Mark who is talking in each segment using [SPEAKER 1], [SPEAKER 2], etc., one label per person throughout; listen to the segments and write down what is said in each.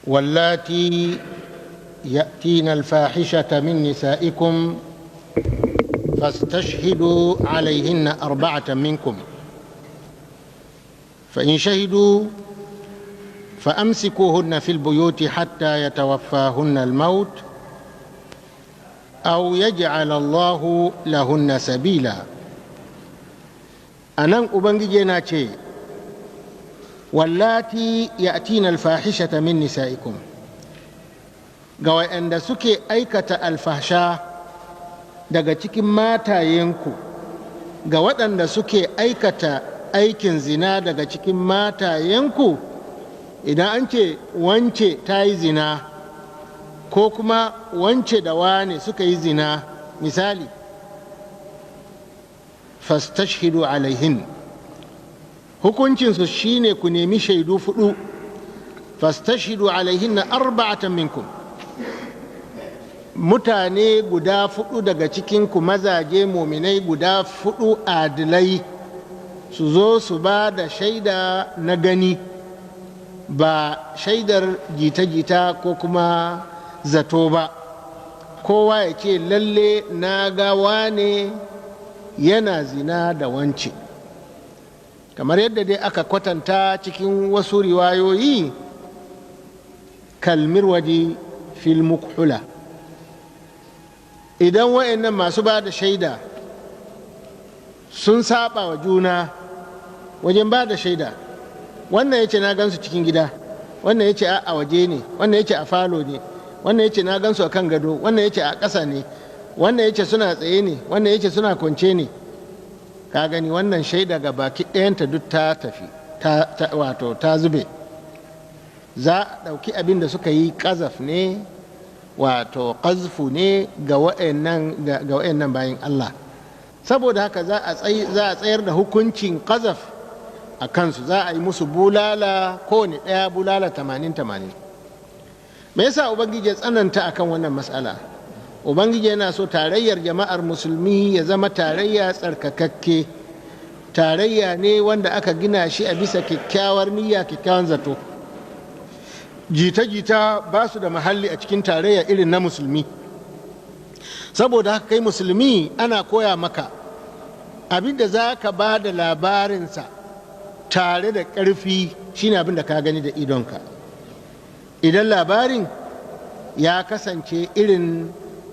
[SPEAKER 1] واللاتي يأتين الفاحشة من نسائكم فاستشهدوا عليهن 4 منكم فإن شهدوا فأمسكوهن في البيوت حتى يتوفاهن الموت أو يجعل الله لهن سبيلا. أنا أبنجينا شيء واللاتي يأتين الفاحشة من نسائكم ga waɗanda suke aikata alfasha daga cikin matayenku, ga waɗanda suke aikata aikin zina daga cikin matayenku. Idan an ce wance ta yi zina ko kuma wance da wane suka yi zina misali, fastashhidu alaihin, hukuncinsu shine ku nemi shaidu 4. fastashhidu alaihin 4 minkum, mutane guda 4 daga cikinku, mazaje muminai guda 4 adilai, su zo su ba da shaida na gani, ba shaidar jita-jita ko kuma zato ba. Kowa ya ce lalle na ga wane yana zina da wance, kamar yadda dai aka kwatanta cikin wasu riwayoyi, kalmirwadi fil mukhula. Idan wa'annan masu ba da shaida sun saba wa juna wajen ba da shaida, wannan ya ce na gansu cikin gida, wannan ya ce a waje ne, wannan ya ce a falo ne, wannan ya ce na gansu a kan gado, wannan ya ce a ƙasa ne, wannan ya ce suna tsaye ne, wannan ya ce suna kwance ne. Ka gani wannan shaida ga baki ɗayanta duk ta tafi, wato ta zube. Za a ɗauki abin da suka yi ƙazaf ne, wato ƙazfu ne ga wa'annan bayan Allah. Saboda haka za a tsayar da hukuncin ƙazaf a kansu, za a yi musu bulala, kowane ɗaya bulala 80. Me yasa Ubangiji ya tsananta akan wannan matsala? Ubangiji yana so tarayyar jama'ar musulmi ya zama tarayya tsarkakakke, tarayya ne wanda aka gina shi a bisa kyakkyawar niyya, kyakkyawan zato. Jita-jita ba su da mahalli a cikin tarayya irin na musulmi. Saboda haka kai musulmi ana koya maka abin da za ka ba da labarinsa tare da ƙarfi shine abin da ka gani da idonka. Idan labarin ya kasance irin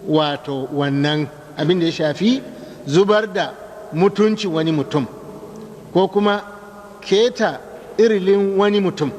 [SPEAKER 1] wato wannan abin da ya shafi zubar da mutuncin wani mutum ko kuma keta irilin wani mutum,